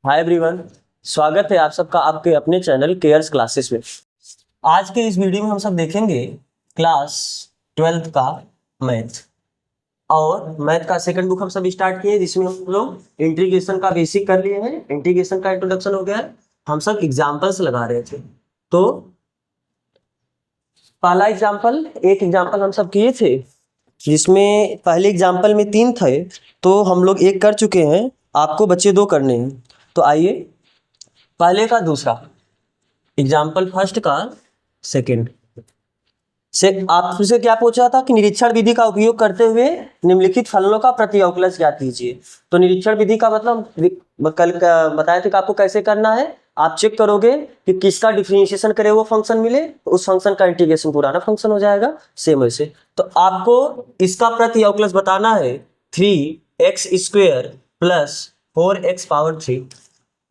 Hi everyone, स्वागत है आप सबका आपके अपने चैनल केयर्स क्लासेस में। आज के इस वीडियो में हम सब देखेंगे क्लास 12th का मैथ और मैथ का सेकंड बुक हम सब स्टार्ट किए जिसमें हम लोग इंटीग्रेशन का बेसिक कर लिए हैं। इंटीग्रेशन का इंट्रोडक्शन हो गया है, हम सब एग्जाम्पल्स लगा रहे थे। तो पहला एक एग्जाम्पल हम सब किए थे जिसमें पहले एग्जाम्पल में 3 थे तो हम लोग एक कर चुके हैं, आपको बच्चे 2 करने हैं। तो आइए पहले का दूसरा एग्जाम्पल फर्स्ट का सेकंड से आपसे क्या पूछा था कि निरीक्षण विधि का उपयोग करते हुए निम्नलिखित फलनों का प्रतिअवकलज ज्ञात कीजिए। तो निरीक्षण विधि का मतलब कल बताए थे कि आपको कैसे करना है। आप चेक करोगे कि किसका डिफरेंशिएशन करे वो फंक्शन मिले तो उस फंक्शन का इंटीग्रेशन पुराना फंक्शन हो जाएगा सेम वैसे। तो आपको इसका प्रतिअवकलज बताना है 3x² प्लस 4x पावर 3।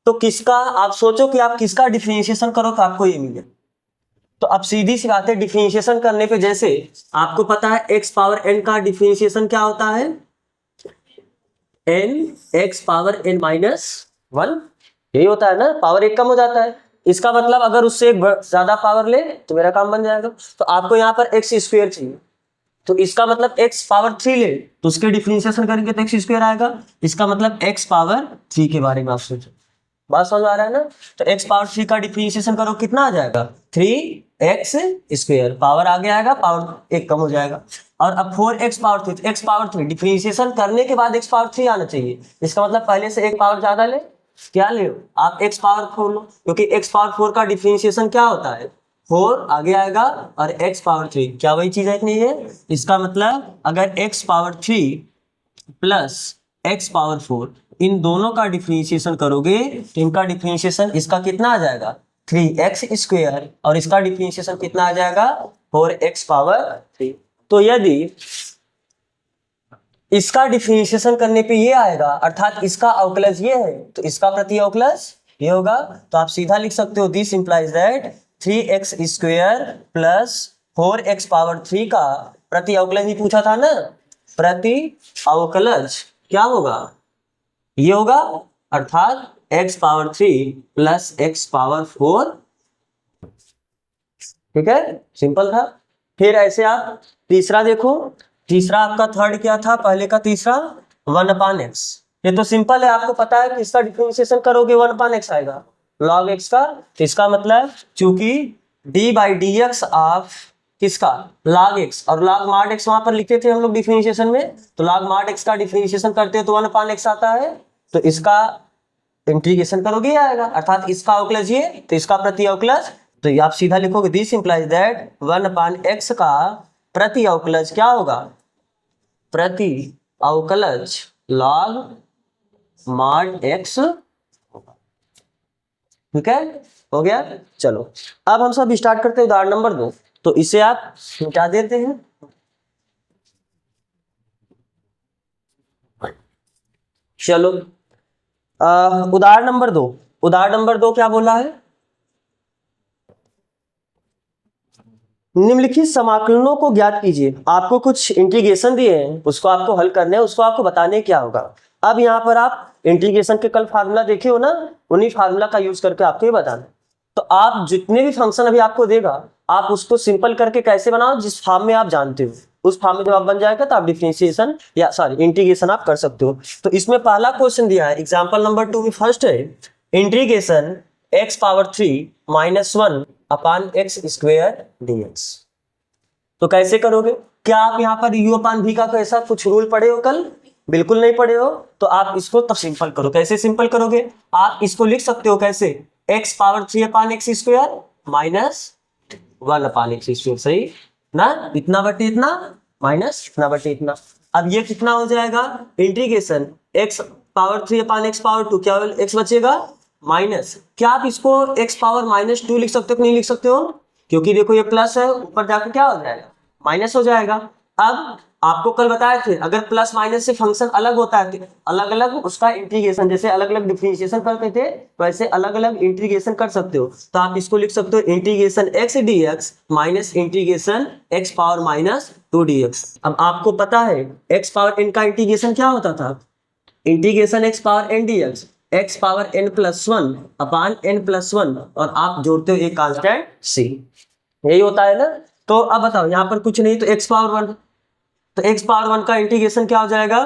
तो किसका आप सोचो कि आप किसका डिफरेंशिएशन करो तो आपको ये मिले। तो अब सीधी सी बात है, डिफरेंशिएशन करने पे जैसे आपको पता है x पावर n का डिफरेंशिएशन क्या होता है, n x power n minus 1, यही होता है ना, पावर 1 कम हो जाता है। इसका मतलब अगर उससे एक ज्यादा पावर ले तो मेरा काम बन जाएगा। तो आपको यहाँ पर x² चाहिए तो इसका मतलब x पावर 3 ले तो उसके डिफरेंशिएशन करेंगे तो x² आएगा। इसका मतलब x पावर 3 के बारे में आप सोचो, बात समझ आ रहा है ना। तो x पावर 3 का डिफरेंशिएशन करो कितना आ जाएगा 3x², पावर आगे आएगा, पावर 1 कम हो जाएगा। और अब 4x power 3, x power 3 differentiation करने के बाद x पावर 3 आना चाहिए। इसका मतलब पहले से एक पावर ज्यादा ले, क्या ले आप x पावर 4 लो, क्योंकि x पावर 4 का डिफरेंशिएशन क्या होता है 4 आगे आएगा और x पावर 3 क्या वही चीज है कि नहीं है। इसका मतलब अगर x power 3 plus x power 4 इन दोनों का डिफरेंशिएशन करोगे तो इनका डिफरेंशिएशन इसका कितना आ जाएगा 3x² और इसका डिफरेंशिएशन कितना आ जाएगा 4x पावर 3। तो यदि इसका डिफरेंशिएशन करने पे ये आएगा अर्थात इसका अवकलज ये है तो इसका प्रति अवकलज ये होगा। तो आप सीधा लिख सकते हो this implies that 3x² plus 4x power 3 का प्रति अवकलज ही पूछा था ना, प्रति अवकलज क्या होगा ये होगा अर्थात x power 3 plus x power 4। ठीक है, सिंपल था। फिर ऐसे आप तीसरा देखो, तीसरा आपका थर्ड क्या था, पहले का तीसरा 1/x। ये तो सिंपल है, आपको पता है कि इसका डिफरेंशिएशन करोगे 1/x आएगा log x का। तो इसका मतलब चूंकि d/dx ऑफ किसका log x और log mod x वहां पर लिखे थे हम लोग डिफरेंशिएशन में, तो log mod x का डिफरेंशिएशन करते हैं तो 1/x आता है। तो इसका इंटीग्रेशन करोगे आएगा अर्थात इसका अवकलज ये तो इसका प्रति अवकलज। तो आप सीधा लिखोगे दिस इंप्लाइज दैट 1/x का प्रति अवकलज क्या होगा, प्रति अवकलज log mod x। ठीक है, हो गया। चलो अब हम सब स्टार्ट करते हैं उदाहरण नंबर 2। तो इसे आप मिटा देते हैं। चलो उदाहरण नंबर 2, उदाहरण नंबर 2 क्या बोला है, निम्नलिखित समाकलनों को ज्ञात कीजिए। आपको कुछ इंटीग्रेशन दिए हैं उसको आपको हल करना है, उसको आपको बताने क्या होगा। अब यहाँ पर आप इंटीग्रेशन के कल फार्मूला देखे हो ना, उन्हीं फार्मूला का यूज करके आपको ये बताना। तो आप जितने भी फंक्शन अभी आपको देगा आप उसको सिंपल करके कैसे बनाओ, जिस फॉर्म में आप जानते हो उस फॉर्म में जब आप बन जाएगा तो आप डिफरेंशिएशन या सॉरी इंटीग्रेशन आप कर सकते हो। तो इसमें पहला क्वेश्चन दिया है एग्जाम्पल नंबर 2 में फर्स्ट है integration x power 3 minus 1/x² dx। तो कैसे करोगे, क्या आप यहाँ पर u/v का ऐसा कुछ रूल पढ़े हो कल, बिल्कुल नहीं पढ़े हो। तो आप इसको तब सिंपल करो। कैसे सिंपल करोगे, आप इसको लिख सकते हो कैसे x power 3/x² minus 1/x², सही ना, इतना बटे इतना माइनस इतना बटे इतना। अब ये कितना हो जाएगा integration x power 3/x power 2 क्या x बचेगा माइनस, क्या आप इसको x पावर -2 लिख सकते हो कि नहीं लिख सकते हो, क्योंकि देखो ये प्लस है ऊपर जाकर क्या हो जाएगा माइनस हो जाएगा। अब आपको कल बताए थे अगर प्लस माइनस से फंक्शन अलग होता है तो अलग अलग उसका इंटीग्रेशन, जैसे अलग अलग डिफरेंशिएशन करते थे वैसे अलग अलग इंटीग्रेशन कर सकते हो। तो आप इसको लिख सकते हो integration x dx minus integration x power -2 dx। अब आपको पता है x पावर n का इंटीग्रेशन क्या होता था, integration x power n dx x power n plus one अपान n प्लस वन और आप जोड़ते हो एक कांस्टेंट c, यही होता है ना। तो अब बताओ यहाँ पर कुछ नहीं तो x पावर वन, तो x पावर वन का इंटीग्रेशन क्या हो जाएगा,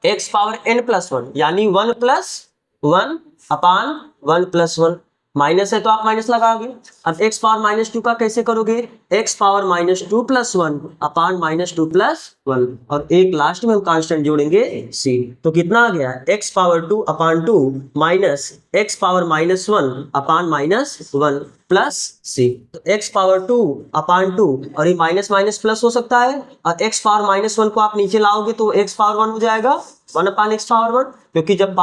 x power n plus one यानी one plus one upon one plus one, minus है तो आप माइनस लगाओगे। अब x पावर माइनस टू का कैसे करोगे, x power minus two plus one upon minus two plus one और एक लास्ट में हम कांस्टेंट जोड़ेंगे c, तो कितना आ गया x power two upon two minus x power minus one upon minus one plus c, तो x power two upon two और ये माइनस माइनस प्लस हो सकता है और x पावर माइनस वन को आप नीचे लाओगे तो x पावर वन हो जाएगा, one upon x power one, क्योंकि जब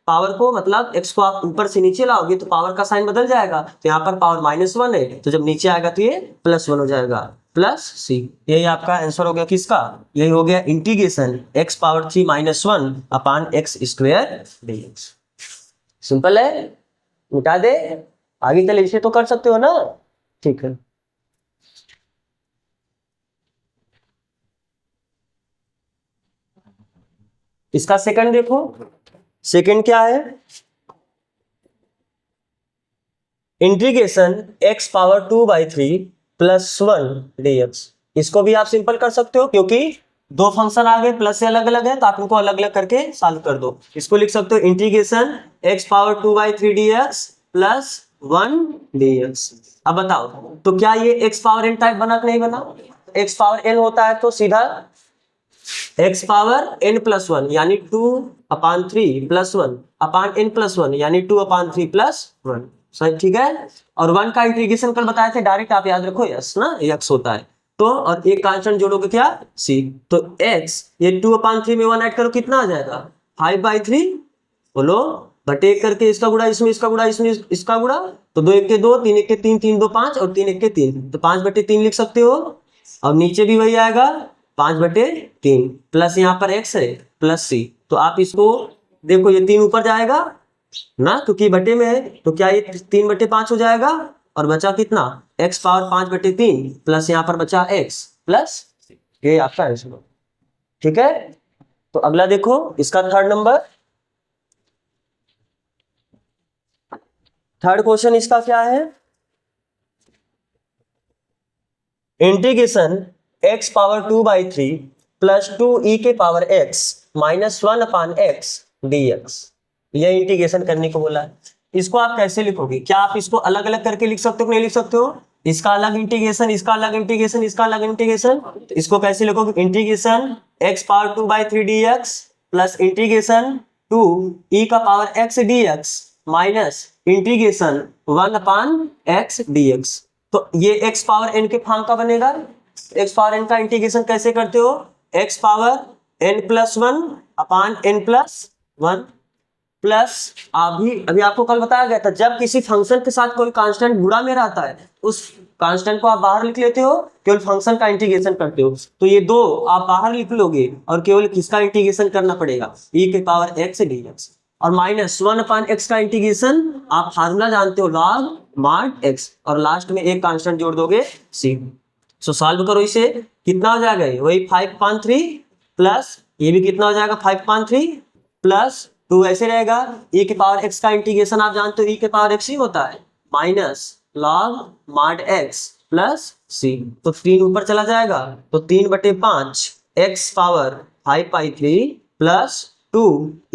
पावर को मतलब x को आप ऊपर से नीचे लाओगे तो पावर का साइन बदल जाएगा, तो यहाँ पर पावर माइनस वन है तो जब नीचे आएगा तो ये प्लस वन हो जाएगा, प्लस c। यही आपका आंसर हो गया किसका, यही हो गया integration x power 3 minus one upon x square dx। Simple है, मिटा दे, आगे चले इसे तो कर सकते हो ना, ठीक है। इसका सेकंड देखो, सेकंड क्या है, integration x power 2/3 plus one dx। इसको भी आप सिंपल कर सकते हो क्योंकि दो फंक्शन आ गए प्लस से अलग अलग है तो आप इनको अलग अलग करके सॉल्व कर दो। इसको लिख सकते हो integration x power 2/3 dx plus one dx। अब बताओ तो क्या ये x पावर n टाइप बना कि नहीं बना, x पावर n होता है तो सीधा x power n plus one यानी 2/3 प्लस वन अपान n प्लस वन यानी 2/3 प्लस वन, सही ठीक है। और वन का इंटीग्रेशन कल बताए थे डायरेक्ट, आप याद रखो यस ना, x होता है तो और एक कांस्टेंट जोड़ोगे क्या c, तो x ये 2/3 में वन ऐड करो कितना आ जाएगा 5/3, बोलो बटे एक करके इसका गुणा इसमें इसका गुणा इसमें इसका गुणा, तो दो एक के दो, तीन एक के तीन, तीन दो पांच और तीन एक के तीन, तो 5/3 लिख सकते हो। और नीचे भी वही आएगा 5/3 प्लस यहाँ पर x है प्लस c, तो आप इसको देखो ये 3 ऊपर जाएगा ना क्योंकि बटे में है, तो क्या ये 3/5 हो जाएगा और बचा कितना x पावर 5/3 प्लस यहाँ पर बचा x प्लस, ये आपका आंसर, ठीक है। तो अगला देखो इसका थर्ड नंबर, थर्ड क्वेश्चन इसका क्या है, integration x power 2/3 plus 2e के power x minus one upon x dx, यह इंटीग्रेशन करने को बोला है। इसको आप कैसे लिखोगे, क्या आप इसको अलग अलग करके लिख सकते हो नहीं लिख सकते हो, इसका अलग इंटीग्रेशन इसका अलग इंटीग्रेशन इसका अलग इंटीग्रेशन, तो इसको कैसे लिखोगे integration x power 2/3 dx plus integration 2e का power x dx minus integration 1 अपान x dx, तो ये x पावर n के फॉर्म का बनेगा। x पावर n का इंटीग्रेशन कैसे करते हो, x power n plus one अपान n प्लस वन प्लस अभी आपको कल बताया गया था जब किसी फंक्शन के साथ कोई कांस्टेंट गुणा में रहता है उस कांस्टेंट को आप बाहर लिख लेते हो, केवल फंक्शन का इंटीग्रेशन करते हो, तो ये दो आप बाहर लिख लोगे और केवल किसका इंटीग्रेशन करना पड़ेगा e के पावर x dx, और माइनस 1 अपान x का इंटीग्रेशन आप फार्मूला जानते हो लॉग मॉड x, और लास्ट में एक कांस्टेंट जोड़ दोगे c। सो सॉल्व करो इसे, कितना हो जाएगा वही 5/3 प्लस ये भी कितना हो जाएगा 5/3 प्लस 2 ऐसे रहेगा, e के पावर x का इंटीग्रेशन आप जानते हो e के पावर x ही होता है minus log mod x plus c, तो 3 ऊपर चला जाएगा तो 3/5 x पावर 5/3 प्लस 2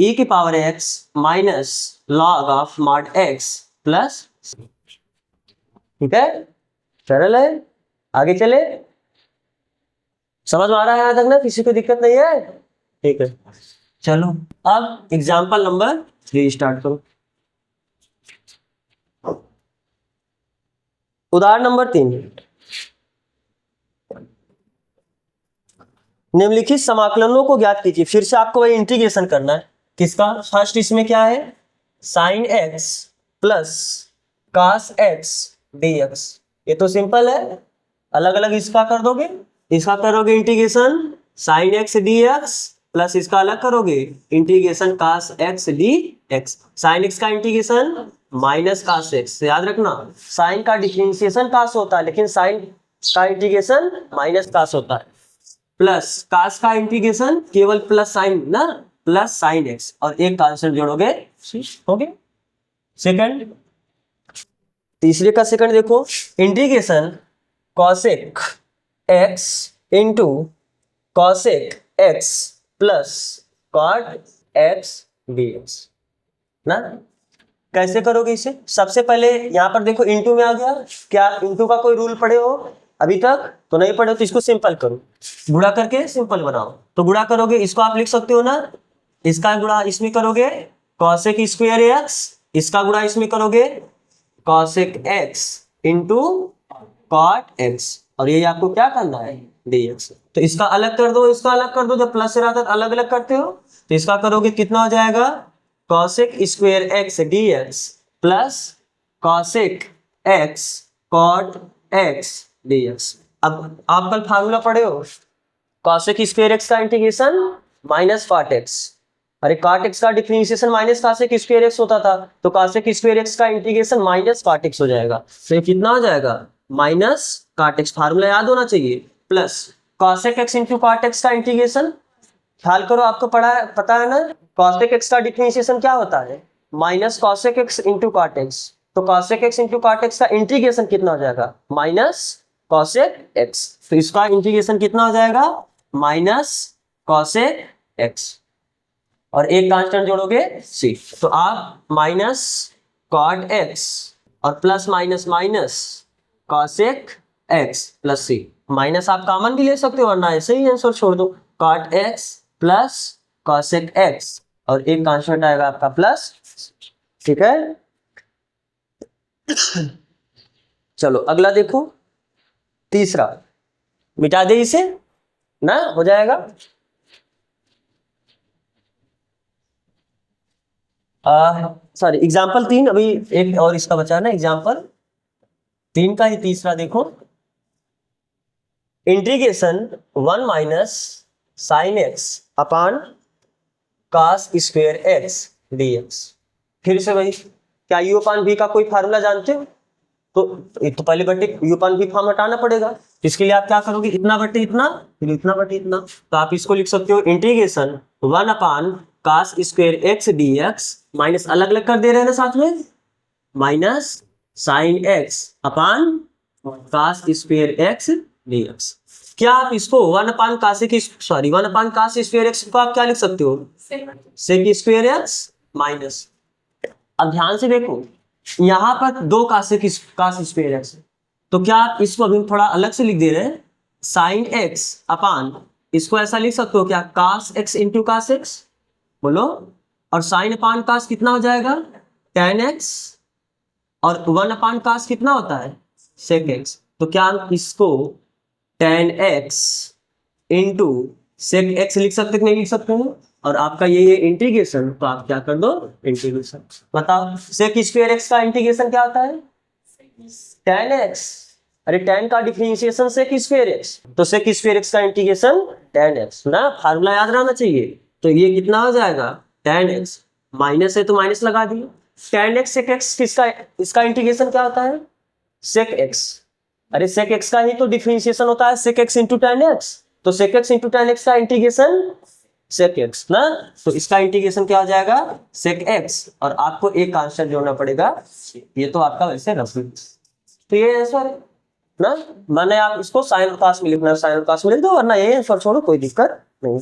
e के power x minus log of mod x plus c, ठीक है, सरल है। आगे चले, समझ में आ रहा है यहाँ तक ना, किसी को दिक्कत नहीं है, ठीक है। चलो अब एग्जाम्पल नंबर 3 स्टार्ट करो। उदाहरण नंबर 3, निम्नलिखित समाकलनों को ज्ञात कीजिए। फिर से आपको वही इंटीग्रेशन करना है, किसका, फर्स्ट इसमें क्या है sine x plus cos x dx, ये तो सिंपल है, अलग अलग इसका कर दोगे, इसका करोगे integration sine x dx plus इसका अलग करोगे integration cos x dx, sine x का इंटीग्रेशन माइनस cos x, याद रखना साइन का डिफरेंशिएशन cos होता है लेकिन साइन का इंटीग्रेशन माइनस cos होता है, प्लस cos का इंटीग्रेशन केवल प्लस साइन ना, प्लस साइन एक्स और एक कांस्टेंट जोड़ोगे हो गया सेकंड। तीसरे का सेकंड देखो, integration cosec x into cosec x plus cot x dx ना। कैसे करोगे इसे? सबसे पहले यहाँ पर देखो इंटू में आ गया, क्या इंटू का कोई रूल पढ़े हो अभी तक? तो नहीं पढ़े हो तो इसको सिंपल करो, गुणा करके सिंपल बनाओ। तो गुणा करोगे इसको आप लिख सकते हो ना, इसका गुणा इसमें करोगे कॉसेक स्क्वायर एक्स, इसका गुणा इसमें करोगे cosec x into cot x, और ये आपको क्या करना है dx। तो इसका अलग कर दो, इसका अलग कर दो, जब प्लस से रहता है अलग अलग करते हो। तो इसका करोगे कितना हो जाएगा cosec square x dx plus cosec x cot x dx। अब आप कल फार्मूला पढ़े हो, कॉसेक स्क्वायर एक्स का इंटीग्रेशन माइनस कॉट एक्स, अरे कॉट एक्स का differentiation minus cosec square x होता था, तो कॉसेक स्क्वायर एक्स का इंटीग्रेशन माइनस कॉट एक्स हो जाएगा। तो ये कितना हो जाएगा माइनस कॉट एक्स, फार्मूला याद होना चाहिए, plus cosec x into cot x का इंटीग्रेशन। ख्याल करो, आपको पता है ना कॉसेक एक्स का डिफरेंशिएशन क्या होता है minus cosec x into cot x. तो cosec x into cot x का इंटीग्रेशन कितना हो जाएगा माइनस कॉसेक एक्स। तो इसका इंटीग्रेशन कितना हो जाएगा माइनस कॉसेक एक्स, और एक कांस्टेंट जोड़ोगे सी। तो आप माइनस कॉट एक्स और plus minus minus cosec x plus C, minus आप कॉमन भी ले सकते हो वरना ऐसे ही आंसर छोड़ दो, cot x plus cosec x और एक कांस्टेंट आएगा आपका प्लस। ठीक है, चलो अगला देखो, तीसरा मिटा दे इसे ना, हो जाएगा। सॉरी एग्जाम्पल 3, अभी एक और इसका बचा है ना, एग्जाम्पल 3 का ही तीसरा देखो, इंटीग्रेशन 1 माइनस साइन एक्स अपान कॉस स्क्वायर एक्स dx। फिर से भाई, क्या यू अपान v का कोई फार्मूला जानते हो? तो पहले बटे यू अपान v फॉर्म हटाना पड़ेगा, इसके लिए आप क्या करोगे इतना बटे इतना फिर इतना बटे इतना। तो आप इसको लिख सकते हो इंटीग्रेशन 1 अपान cos square x dx minus अलग अलग कर दे रहे हैं ना साथ में, माइनस साइन एक्स अपान कॉस स्क्वायर एक्स dx। क्या आप इसको 1 अपान कॉस स्क्वायर एक्स को आप क्या लिख सकते हो सेक स्क्वायर एक्स माइनस। अब ध्यान से देखो, यहाँ पर दो कॉस स्क्वायर एक्स, तो क्या आप इसको अभी थोड़ा अलग से लिख दे रहे हैं साइन एक्स अपान, इसको ऐसा लिख सकते हो क्या cos x into cos x, बोलो, और साइन अपान कॉस कितना हो जाएगा tan एक्स, और 1 अपान कॉस कितना होता है सेक एक्स। तो क्या हम इसको tan x into sec x लिख सकते कि नहीं लिख सकते हो, और आपका ये इंटीग्रेशन, तो आप क्या कर दो इंटीग्रेशन। बताओ सेक स्क्वायर एक्स का इंटीग्रेशन क्या होता है tan एक्स, अरे tan का डिफरेंशिएशन सेक स्क्वायर एक्स, तो सेक स्क्वायर एक्स का इंटीग्रेशन tan एक्स ना, फार्मूला याद रहना चाहिए। तो ये कितना हो जाएगा tan एक्स, माइनस है तो माइनस लगा दिए, tan एक्स सेक एक्स किसका, इसका इंटीग्रेशन क्या होता है सेक एक्स, अरे सेक एक्स का ही तो डिफरेंशिएशन होता है sec x into tan x, तो sec x into tan x का इंटीग्रेशन सेक एक्स ना, तो इसका इंटीग्रेशन क्या हो जाएगा सेक एक्स, और आपको एक कांस्टेंट जोड़ना पड़ेगा, ये तो आपका वैसे रफ। तो ये आंसर है ना, मैंने आप इसको साइन कॉस में लिखना है, साइन कॉस में लिख दो, वरना ये आंसर छोड़ो, कोई दिक्कत नहीं।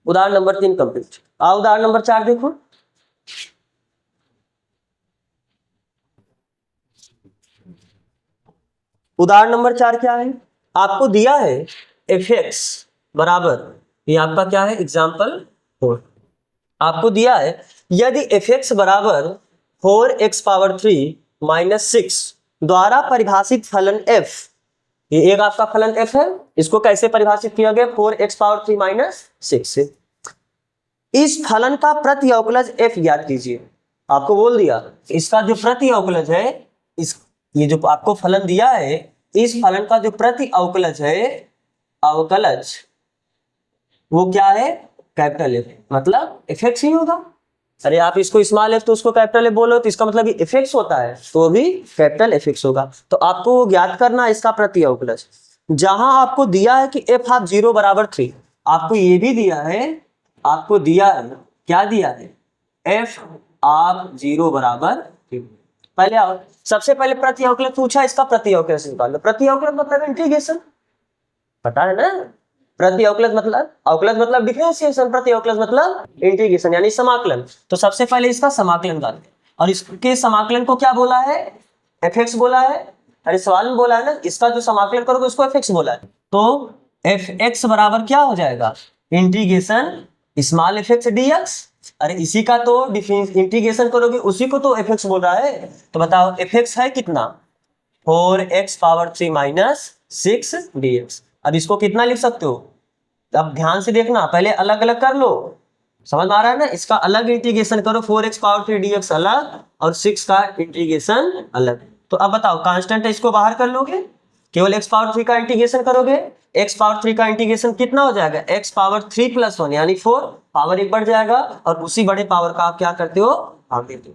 उदाहरण नंबर 3 कंप्लीट। आओ उदाहरण नंबर 4 देखो, उदाहरण नंबर 4 क्या है, आपको दिया है एफ एक्स बराबर, ये आपका क्या है एग्जाम्पल 4, आपको दिया है यदि एफ एक्स बराबर 4x पावर 3 माइनस 6 द्वारा परिभाषित फलन f, ये एक आपका फलन f है, इसको कैसे परिभाषित किया गया 4x पावर 3 माइनस 6 से, इस फलन का प्रति अवकलज f ज्ञात कीजिए। आपको बोल दिया इसका जो प्रति अवकलज है, इस ये जो आपको फलन दिया है, इस फलन का जो प्रति अवकलज है, अवकलज वो क्या है कैपिटल एफ, मतलब एफ एक्स ही होगा। अरे आप इसको स्मॉल एफ तो उसको कैपिटल एफ बोलो, तो इसका मतलब एफ एक्स होता है, तो वो भी कैपिटल एफ एक्स होगा। तो आपको ज्ञात करना इसका प्रति अवकलज, जहां आपको दिया है कि एफ ऑफ 0 बराबर 3, आपको ये भी दिया है आपको दिया है, क्या दिया है, एफ ऑफ 0 बराबर 3। पहले आओ, सबसे पहले प्रति अवकलज पूछा, इसका प्रति अवकलज निकाल लो। प्रति अवकलज मतलब इंटीग्रेशन, पता है ना। प्रति अवकलज मतलब डिफरेंशिएशन, प्रति अवकलज मतलब इंटीग्रेशन यानी समाकलन। तो सबसे पहले इसका समाकलन डालते, और इसके समाकलन को क्या बोला है, एफ बोला है। अरे सवाल में बोला है ना, इसका जो समाकलन करोगे उसको एफ बोला है। तो एफ बराबर क्या हो जाएगा, integration small F x D x. अरे इसी का तो इंटीग्रेशन करोगे, उसी को तो एफ बोल रहा है। तो बताओ एफ है कितना, 4x पावर 3 माइनस 6 dx। अब इसको कितना लिख सकते हो, अब ध्यान से देखना, पहले अलग अलग कर लो, समझ आ रहा है ना। इसका अलग इंटीग्रेशन करो, 4x पावर 3 dx अलग और 6 का इंटीग्रेशन अलग। तो अब बताओ कांस्टेंट है, इसको बाहर कर लोगे, केवल x पावर 3 का इंटीग्रेशन करोगे। x पावर 3 का इंटीग्रेशन कितना हो जाएगा, x पावर 3 प्लस 1 यानी 4, पावर एक बढ़ जाएगा, और उसी बड़े पावर का आप क्या करते हो, भाग देते हो।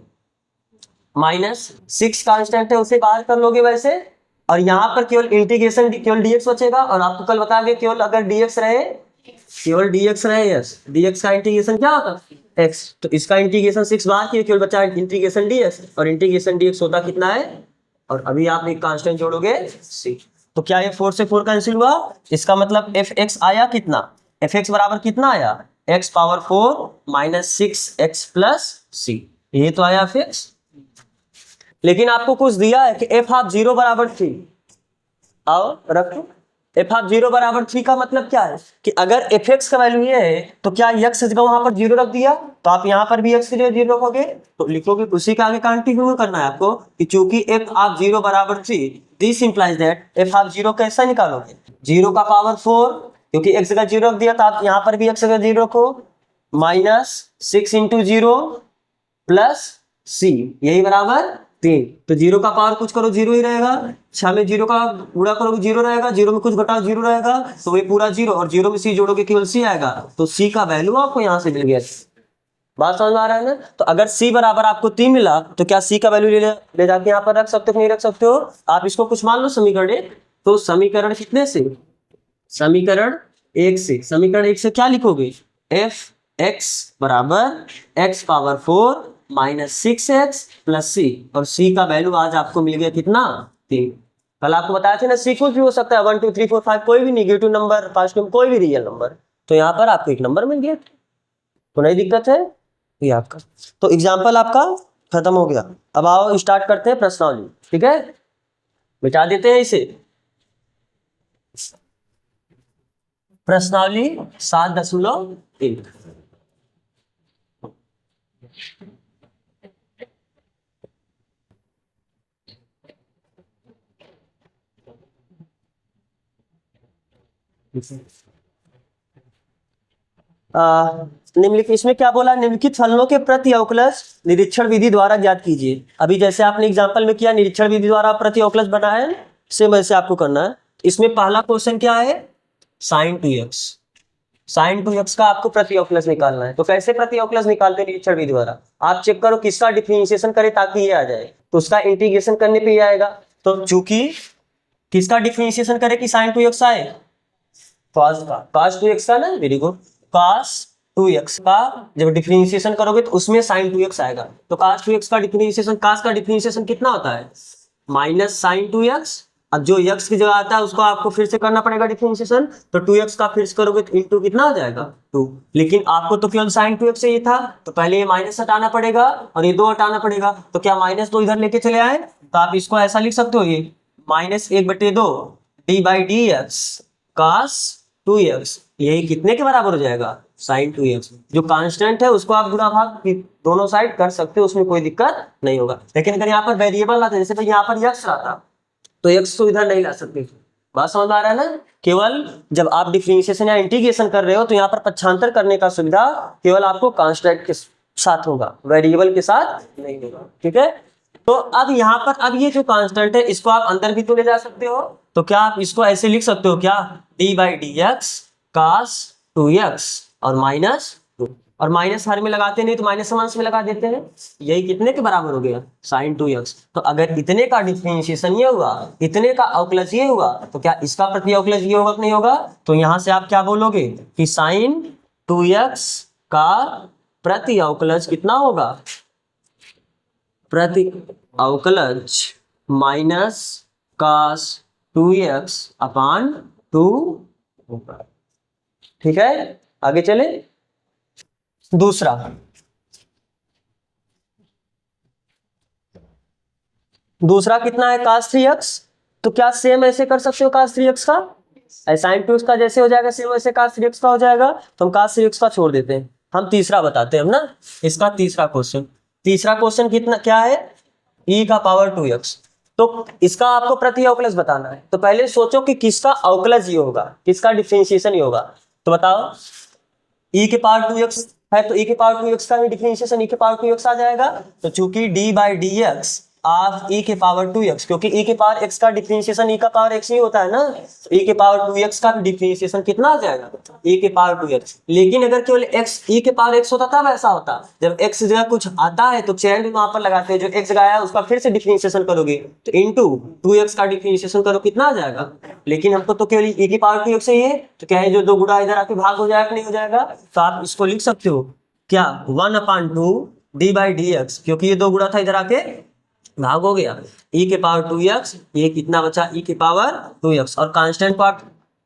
माइनस 6 कांस्टेंट है, उसे बाहर कर लोगे वैसे, और यहाँ पर केवल इंटीग्रेशन केवल dx बचेगा। और आपको कल बताएंगे केवल अगर dx रहे, केवल dx रहे, यस dx का इंटीग्रेशन क्या होता है x, तो इसका इंटीग्रेशन 6 बाहर किया, केवल बचा इंटीग्रेशन dx, और इंटीग्रेशन dx होता कितना है, और अभी आप एक कांस्टेंट जोड़ोगे c। तो क्या ये 4 से 4 कैंसिल हुआ, इसका मतलब f(x) आया कितना, f(x) बराबर कितना आया, x power 4 minus 6x plus c, ये तो आया f(x). लेकिन आपको कुछ दिया है कि f ऑफ 0 बराबर 3, आओ रखो। f ऑफ 0 बराबर 3 का मतलब क्या है कि अगर f(x) का वैल्यू ये है, तो क्या x जगह वहां पर 0 रख दिया, तो आप यहाँ पर भी x की जगह 0 रखोगे, तो लिखोगे उसी के आगे कंटिन्यू करना है आपको कि चूंकि f ऑफ 0 बराबर 3, this implies that f of 0 कैसा निकालोगे, 0 का पावर 4, क्योंकि x जगह 0 रख दिया, तो आप यहाँ पर भी x जगह 0 रखो, माइनस 6 इंटू 0 प्लस c, यही बराबर 3। तो 0 का पावर कुछ करो 0 ही रहेगा, 6 में 0 का गुणा करोगे 0 रहेगा, 0 में कुछ घटाओ 0 रहेगा, तो ये पूरा 0, और 0 में c जोड़ोगे केवल c आएगा, तो c का वैल्यू आपको यहाँ से मिल गया। बात समझ में आ रहा है ना। तो अगर c बराबर आपको 3 मिला, तो क्या c का वैल्यू ले जाके यहाँ पर रख सकते हो, नहीं रख सकते हो। आप इसको कुछ मान लो समीकरण 1, तो समीकरण कितने से, समीकरण 1 से, समीकरण 1 से क्या लिखोगे, f(x) बराबर x power 4 minus 6x plus c, और c का वैल्यू आज आपको मिल गया कितना, 3। कल आपको बताया था ना c कुछ भी हो सकता है, 1 2 3 4 5, कोई भी नेगेटिव नंबर, पॉजिटिव कोई भी रियल नंबर, तो यहाँ पर आपको एक नंबर मिल गया, तो नहीं दिक्कत है ये आपका। तो एग्जाम्पल आपका खत्म हो गया। अब आओ स्टार्ट करते हैं प्रश्नावली, ठीक है, मिटा देते हैं इसे। प्रश्नावली 7.1, निम्नलिखित, इसमें क्या बोला, निम्नलिखित फलनों के प्रति अवकलज निरीक्षण विधि द्वारा ज्ञात कीजिए। अभी जैसे आपने एग्जांपल में किया, निरीक्षण विधि द्वारा प्रति अवकलज बनाया है, सेम वैसे आपको करना है। इसमें पहला क्वेश्चन क्या है, sin 2x, sin 2x का आपको प्रति अवकलज निकालना है। तो कैसे प्रति अवकलज निकालते हैं निरीक्षण विधि द्वारा, आप चेक करो किसका डिफरेंशिएशन करे ताकि ये आ जाए, तो उसका इंटीग्रेशन करने पे ये आएगा। तो चूंकि किसका डिफरेंशिएशन करे कि sin 2x आए, cos का, cos 2x का ना, वेरी गुड, cos 2x का जब डिफरेंशिएशन करोगे तो उसमें sin 2x आएगा। तो cos 2x का डिफरेंशिएशन, cos का डिफरेंशिएशन कितना होता है, माइनस sin 2x, अब जो x की जगह आता है उसको आपको फिर से करना पड़ेगा डिफरेंशिएशन, तो 2x का फिर से करोगे तो इंटू कितना हो जाएगा 2, लेकिन आपको तो केवल sin 2x चाहिए था, तो पहले ये माइनस हटाना पड़ेगा और ये 2 हटाना पड़ेगा, तो क्या माइनस 2 इधर लेके चले आए, तो आप इसको ऐसा लिख सकते हो, ये -1/2 d by d x cos 2x, यही कितने के बराबर हो जाएगा, sin 2x। जो कांस्टेंट है उसको आप गुणा भाग दोनों साइड कर सकते हो, उसमें कोई दिक्कत नहीं होगा। लेकिन अगर यहाँ पर वेरिएबल आता, जैसे यहाँ पर x आता, तो x को इधर नहीं ला सकते। बात समझ में आ रहा है ना। केवल जब आप डिफरेंशिएशन या इंटीग्रेशन कर रहे हो तो यहाँ पर पक्षांतर करने का सुविधा केवल आपको कांस्टेंट के साथ होगा, वेरिएबल के साथ नहीं होगा, ठीक है। तो अब यहाँ पर, अब ये जो कांस्टेंट है इसको आप अंदर भी तो ले जा सकते हो, तो क्या आप इसको ऐसे लिख सकते हो क्या, d by d x cos 2x और -2, और माइनस हर में लगाते नहीं तो माइनस अंश में लगा देते हैं, यही कितने के बराबर हो गया, sin 2x। तो अगर इतने का डिफरेंशिएशन ये हुआ, इतने का अवकलज ये हुआ, तो क्या इसका प्रति अवकलज ये होगा कि नहीं होगा, तो यहाँ से आप क्या बोलोगे कि sin 2x का प्रति अवकलज कितना होगा, प्रति अवकलज माइनस cos 2x अपान 2 होगा। ठीक है, आगे चले। दूसरा कितना है, cos 3x। तो क्या सेम ऐसे कर सकते हो cos 3x का, sin 2x का जैसे हो जाएगा सेम वैसे cos 3x का हो जाएगा। तो हम cos 3x का छोड़ देते हैं, हम तीसरा बताते हैं हम ना। इसका तीसरा क्वेश्चन कितना क्या है, e का पावर 2x। तो इसका आपको प्रति अवकलज बताना है। तो पहले सोचो कि किसका अवकलज ये होगा, किसका डिफरेंशिएशन ये होगा। तो बताओ, e के पावर 2x है तो e के पावर 2x का ही डिफरेंशिएशन e के पावर 2x आ जाएगा। तो चूंकि d by d x of e के पावर 2x, क्योंकि e के पावर x का डिफरेंशिएशन e का पावर x ही होता है ना, तो e के पावर 2x का डिफरेंशिएशन कितना आ जाएगा, e के पावर 2x। लेकिन अगर केवल x e के पावर x होता तब ऐसा होता, जब x जगह कुछ आता है तो चैन वहां पर लगाते हैं, जो x जगह आया उसका फिर से डिफरेंशिएशन करोगे तो इनटू 2x का डिफरेंशिएशन करो कितना आ जाएगा। लेकिन हमको तो केवल e की पावर 2x ही है, तो क्या है जो दो गुणा इधर आके भाग हो जाएगा नहीं हो जाएगा। तो आप इसको लिख सकते हो क्या, 1/2 d बाई डी एक्स, क्योंकि ये दो गुणा था इधर आके भाग हो गया, e के पावर 2x, ये कितना बचा e के पावर 2x। और कांस्टेंट को आप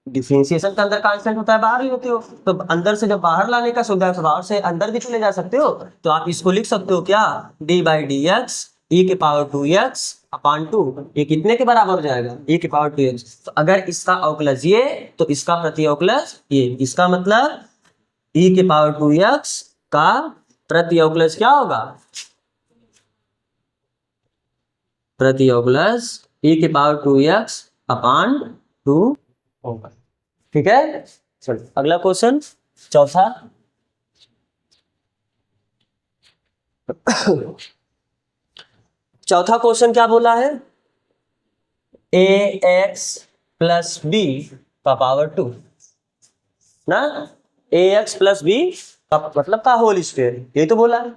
डिफरेंशिएशन के अंदर कांस्टेंट होता है, बाहर ही होते हो, तो अंदर से जब बाहर लाने का सुविधा है तो बाहर से अंदर भी चले जा सकते हो। तो आप इसको लिख सकते हो क्या, d by d x e के पावर 2x अपान 2, ये कितने के बराबर हो जाएगा, e के पावर 2x। तो अगर इसका अवकलज ये तो इसका प्रति अवकलज ये, इसका मतलब e के पावर 2x का प्रति अवकलज क्या होगा, प्रति अवकलज e के पावर 2x अपान 2 होगा। ठीक है, चलो अगला क्वेश्चन चौथा। चौथा क्वेश्चन क्या बोला है, ax प्लस बी का पावर 2 ना, ax प्लस बी का मतलब का होल स्क्वायर, ये तो बोला है।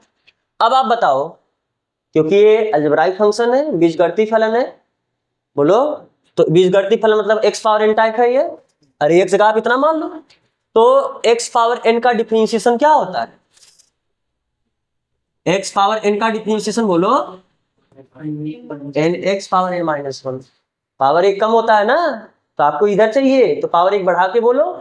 अब आप बताओ, क्योंकि ये अलजेब्राइक फंक्शन है, बीजगणितीय फलन है, बोलो तो बीजगणितीय फलन मतलब x पावर n टाइप है ये। अरे एक जगह आप इतना मान लो, तो x पावर n का डिफरेंशिएशन क्या होता है, x पावर n का डिफरेंशिएशन बोलो, n x power n minus 1, power एक कम होता है ना, तो आपको इधर चाहिए तो पावर एक बढ़ा के बोलो।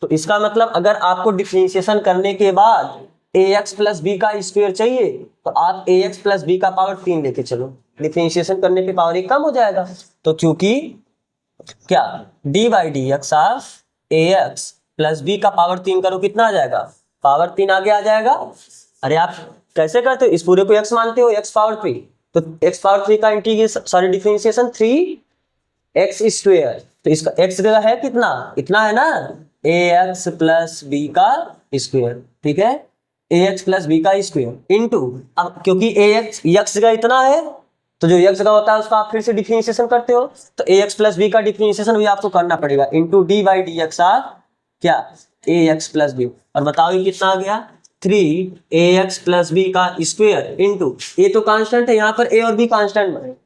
तो इसका मतलब अगर आपको डिफरेंशिएशन करने के बाद ax प्लस बी का स्क्वायर चाहिए तो आप ax प्लस बी का पावर 3 लेके चलो, डिफरेंशिएशन करने पे पावर एक कम हो जाएगा। तो क्योंकि क्या d by d x of ax plus b का पावर 3 करो कितना आ जाएगा, पावर 3 आगे आ जाएगा। अरे आप कैसे करते हो, इस पूरे को x मानते हो, x पावर 3, तो x पावर 3 का integration sorry differentiation 3x square, तो इसका x जगह है कितना, इतना है ना, ax प्लस बी का स्क्वायर। ठीक है, ax प्लस बी का स्क्वायर इनटू, अब क्योंकि x जगह इतना है तो जो x जगह होता है उसका आप फिर से डिफरेंशिएशन करते हो, तो ax प्लस बी का डिफरेंशिएशन भी आपको करना पड़ेगा into d by d x of क्या ax प्लस बी। और बताओ ये कितना आ गया, 3ax प्लस बी का स्क्वायर इनटू, ये तो कांस्टेंट है, यहाँ पर a और b कांस्टेंट है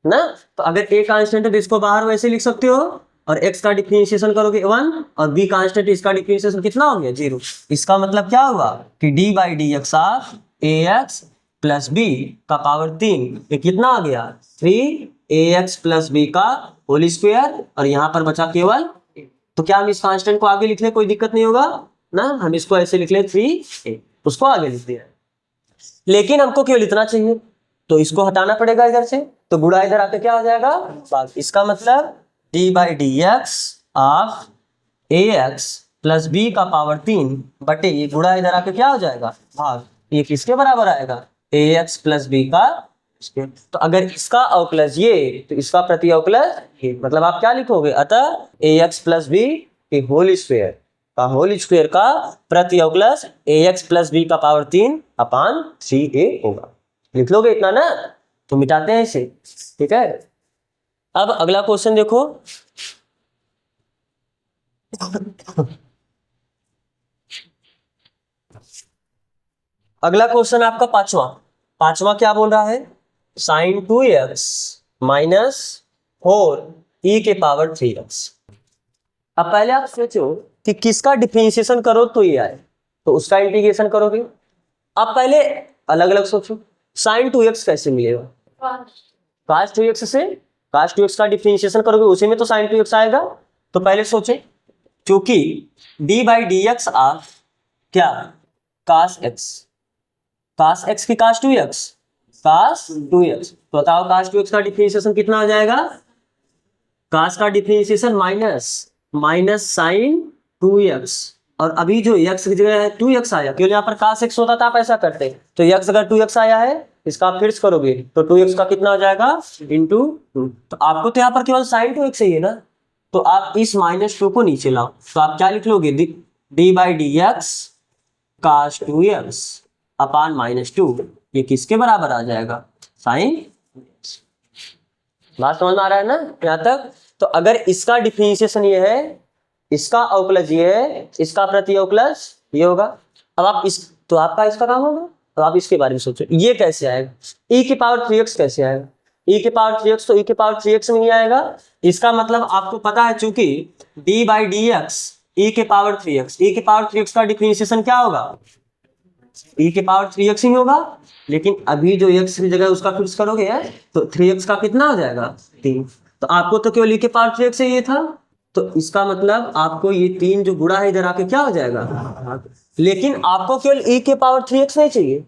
ना, तो अगर a कांस्टेंट है तो इसको बाहर वैसे लिख सकते हो, और x का डिफरेंशिएशन करोगे 1 और b कांस्टेंट, इसका डिफरेंशिएशन कितना हो गया 0। इसका मतलब क्या हुआ कि d by d x of ax plus b का पावर 3, ये कितना आ गया 3ax प्लस बी का होल स्क्वायर, और यहाँ पर बचा केवल, तो क्या हम इस कांस्टेंट को आगे लिख ले, कोई दिक्कत नहीं होगा ना, हम इसको ऐसे लिख ले 3a, उसको आगे लिख दिया। लेकिन हमको केवल इतना चाहिए तो इसको हटाना पड़ेगा इधर से, तो गुणा इधर आके क्या हो जाएगा भाग। इसका मतलब d by d x of ax plus b का पावर 3 बटे ये गुणा इधर आके क्या हो जाएगा भाग, ये किसके बराबर आएगा ax प्लस बी का स्क्वायर। तो अगर इसका अवकलज ये तो इसका प्रति अवकलज ये, मतलब आप क्या लिखोगे, अतः ax प्लस बी के होल स्क्वायर का प्रति अवकलज ax प्लस बी का पावर 3 अपान 3a होगा। लिख लोगे इतना ना, तो मिटाते हैं इसे। ठीक है, अब अगला क्वेश्चन देखो, अगला क्वेश्चन आपका पांचवा क्या बोल रहा है, साइन 2x माइनस 4 e के पावर 3x। अब पहले आप सोचो कि किसका डिफरेंशिएशन करो तो ये आए, तो उसका इंटीग्रेशन करोगे। अब पहले अलग अलग सोचो, साइन 2x कैसे मिलेगा? cos 2x से cos 2x का डिफरेंशिएशन करोगे, उसी में तो sin 2x आएगा। तो पहले सोचे, क्योंकि d by d x of क्या cos x की cos 2x तो बताओ cos 2x का डिफरेंशिएशन कितना आ जाएगा? cos का डिफरेंशिएशन माइनस साइन 2x, और अभी जो x की जगह है 2x आया, क्योंकि यहाँ पर cos x होता था आप ऐसा करते, तो x अगर 2x आया है इसका आप फिर से करोगे तो 2x का कितना आ जाएगा इंटू 2। तो आपको तो यहाँ पर केवल साइन 2x चाहिए ना, तो आप इस -2 को नीचे लाओ, तो आप क्या लिख लोगे? d by d x cos 2x अपान -2, ये किसके बराबर आ जाएगा? साइन। बात समझ में आ रहा है ना यहाँ तक? तो अगर इसका डिफरेंशिएशन ये है, इसका अवकलज ये है, इसका प्रति अवकलज ये होगा। अब आप इस, तो आपका इसका काम होगा, तो आप इसके बारे में सोचो, ये कैसे आएगा? e की पावर 3x कैसे आएगा? e की पावर 3x तो e की पावर 3x में ही आएगा। इसका मतलब आपको पता है, चूंकि d by d x e की पावर 3x का डिफरेंशिएशन क्या होगा? e की पावर 3x ही होगा। लेकिन अभी जो x की जगह उसका फिक्स करोगे है, तो 3x का कितना हो जाएगा? 3। तो आपको तो केवल e के पावर 3x से ये था, तो इसका मतलब आपको ये 3 जो गुणा है इधर आके क्या हो जाएगा? लेकिन आपको केवल e के पावर 3x नहीं चाहिए,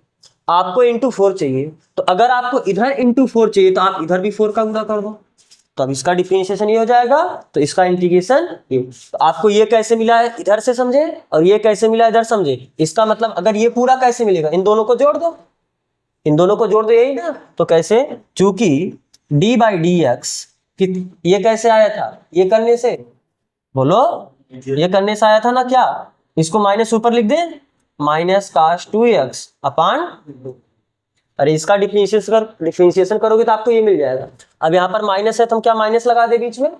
आपको इंटू 4 चाहिए। तो अगर आपको इधर इंटू 4 चाहिए तो आप इधर भी 4 का गुणा कर दो, तो अब इसका डिफरेंशिएशन ये हो जाएगा, तो इसका इंटीग्रेशन ये। तो आपको ये कैसे मिला है इधर से समझे, और ये कैसे मिला इधर समझे। इसका मतलब अगर ये पूरा कैसे मिलेगा, इन दोनों को जोड़ दो, यही ना। तो कैसे? चूंकि d बाई डी एक्स ये कैसे आया था? ये करने से, बोलो, ये करने से आया था ना क्या? इसको माइनस ऊपर लिख दे, माइनस cos 2x अपान, अरे इसका डिफरेंशिएशन करोगे तो आपको ये मिल जाएगा। अब यहाँ पर माइनस है तो हम क्या माइनस लगा दे बीच में,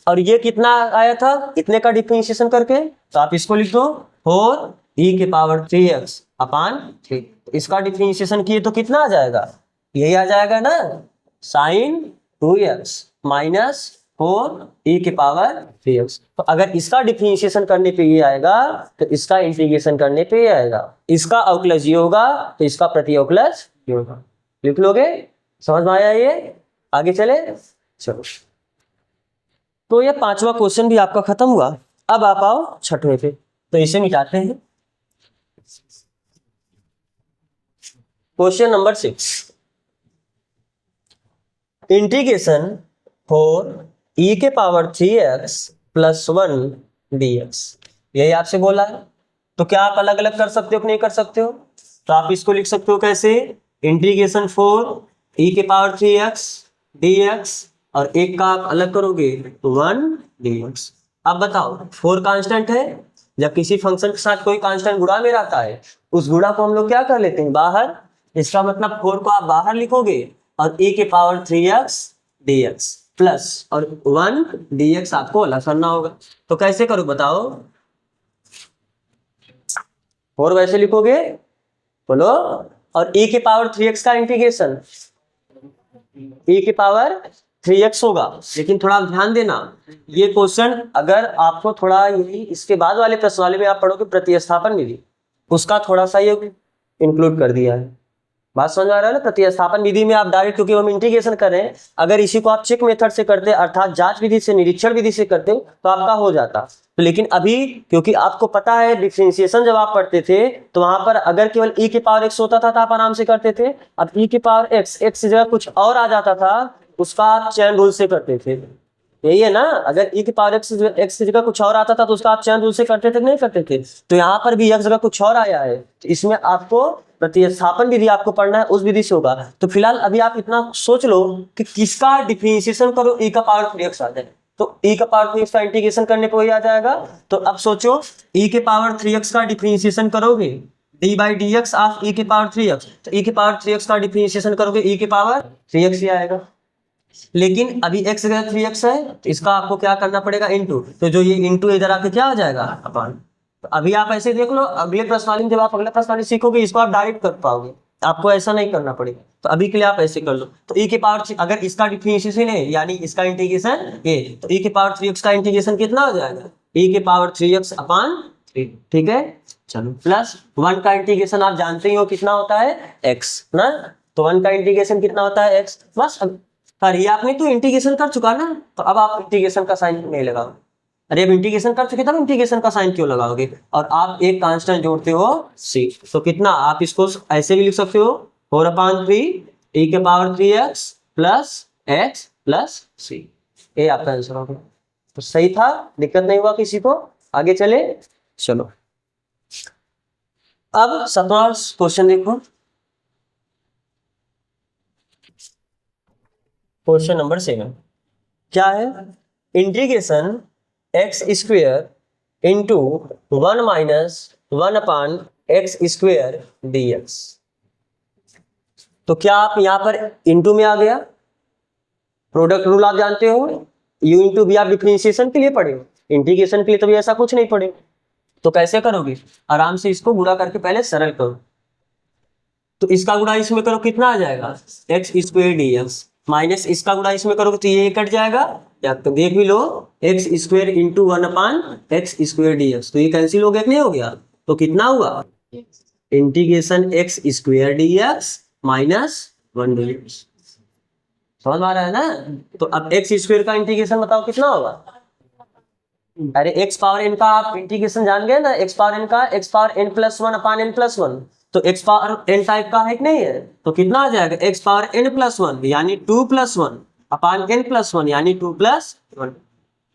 और ये कितना आया था इतने का डिफरेंशिएशन करके, तो आप इसको लिख दो 4e के पावर 3x अपान 3। इसका डिफरेंशिएशन किए तो कितना आ जाएगा? यही आ जाएगा ना, साइन 2x माइनस 4e के पावर 3x। तो अगर इसका डिफरेंशिएशन करने पे ये आएगा, तो इसका इंटीग्रेशन करने पे ये आएगा। इसका अवकलज ये होगा, तो इसका प्रति अवकलज ये होगा। लिख लोगे? समझ में आया ये? आगे चले, चलो। तो ये 5वां क्वेश्चन भी आपका खत्म हुआ। अब आप आओ 6वें पे, तो इसे मिटाते हैं। Question number 6, integration for e के पावर 3x प्लस 1 dx, यही आपसे बोला है। तो क्या आप अलग अलग कर सकते हो कि नहीं कर सकते हो? तो आप इसको लिख सकते हो कैसे? इंटीग्रेशन फॉर e के पावर 3x dx, और एक का आप अलग करोगे 1 dx। अब बताओ, 4 कांस्टेंट है, जब किसी फंक्शन के साथ कोई कांस्टेंट गुणा में रहता है, उस गुणा को हम लोग क्या कर लेते हैं? बाहर। इसका मतलब 4 को आप बाहर लिखोगे, और e के पावर 3x dx प्लस और 1 dx आपको अलग करना होगा। तो कैसे करो बताओ? 4 वैसे लिखोगे, बोलो, और e के पावर 3x का इंटीग्रेशन e के पावर 3x होगा। लेकिन थोड़ा ध्यान देना, ये क्वेश्चन अगर आपको थोड़ा यही इसके बाद वाले प्रश्न वाले में आप पढ़ोगे प्रतिस्थापन विधि, उसका थोड़ा सा ये इंक्लूड कर दिया है। बात समझ आ रहा है ना? प्रतिस्थापन विधि में आप डायरेक्ट, क्योंकि हम इंटीग्रेशन कर रहे हैं, अगर इसी को आप चेक मेथड से करते, अर्थात जांच विधि से, निरीक्षण विधि से करते तो आपका हो जाता। तो लेकिन अभी क्योंकि आपको पता है डिफरेंशिएशन जब आप पढ़ते थे तो वहां पर अगर केवल e के पावर x होता था तो आप आराम से करते थे। अब e के पावर x की जगह कुछ और आ जाता था, उसका आप चैन रूल से करते थे। यही है ना? अगर e के पावर x की जगह कुछ और आता था तो उसका आप चैन रूल से करते थे नहीं करते थे? तो यहाँ पर भी x जगह कुछ और आया है, तो इसमें आपको प्रतिस्थापन विधि आपको पढ़ना है, उस विधि से होगा। तो फिलहाल अभी आप इतना सोच लो कि किसका डिफरेंशिएशन करो e का पावर 3x आ जाए, तो e का पावर 3x का इंटीग्रेशन करने पे वही आ जाएगा। तो अब सोचो, e के पावर 3x का डिफरेंशिएशन करोगे d by d x of e के पावर 3x, तो e के पावर 3x का डिफरेंशिएशन करोगे e के पावर 3x ही आएगा। लेकिन अभी x जगह 3x है, तो इसका आपको क्या करना पड़ेगा? इंटू। तो जो ये इंटू इधर आके क्या हो जाएगा? अपान। तो अभी आप ऐसे देख लो, अगले प्रश्नावली में जब आप अगला प्रश्नावली सीखोगे इसको आप डायरेक्ट कर पाओगे, आपको ऐसा नहीं करना पड़ेगा। तो अभी के लिए आप ऐसे कर लो। तो e के पावर, अगर इसका डिफरेंशिएशन है यानी इसका इंटीग्रेशन ये, तो e के पावर 3x का इंटीग्रेशन कितना हो जाएगा? e के पावर 3x अपान 3। ठीक है, चलो प्लस 1 का इंटीग्रेशन आप जानते ही हो कितना होता है x ना, तो 1 का इंटीग्रेशन कितना होता है x। बस अब करिए, आपने तो इंटीग्रेशन कर चुका ना, तो अब आप इंटीग्रेशन का साइन नहीं लगाओ। अरे अब इंटीग्रेशन कर चुके तब इंटीग्रेशन का साइन क्यों लगाओगे। और आप एक कांस्टेंट जोड़ते हो c, तो कितना, आप इसको ऐसे भी लिख सकते हो 4/3 e के power 3x plus x plus c। ये आपका आंसर होगा। तो सही था, दिक्कत नहीं हुआ किसी को। आगे चले, चलो अब 7वां क्वेश्चन देखो, क्वेश्चन नंबर 7 क्या है, integration x square into 1 minus 1/x² dx। तो क्या आप यहां पर इंटू में आ गया, प्रोडक्ट रूल आप जानते हो, u इंटू बी आप डिफरेंशिएशन के लिए पढ़े हो, इंटीग्रेशन के लिए तो ऐसा कुछ नहीं पढ़े। तो कैसे करोगे, आराम से इसको गुणा करके पहले सरल करो। तो इसका गुणा इसमें करो, कितना आ जाएगा x² dx, माइनस इसका गुणा इसमें करोगे तो ये कट जाएगा, या तो देख भी लो x² इंटू 1/x² dx, तो ये कैंसिल हो गया कि नहीं हो गया। तो कितना हुआ, integration x² dx minus 1 dx। समझ में आ रहा है ना। तो अब x² का इंटीग्रेशन बताओ कितना होगा। अरे x पावर n का आप इंटीग्रेशन जान गए ना, x पावर n का x power n plus 1/n+1, तो x पावर n टाइप का है कि नहीं है, तो कितना आ जाएगा x पावर n+1 यानी 2+1/n+1 यानी 2+1,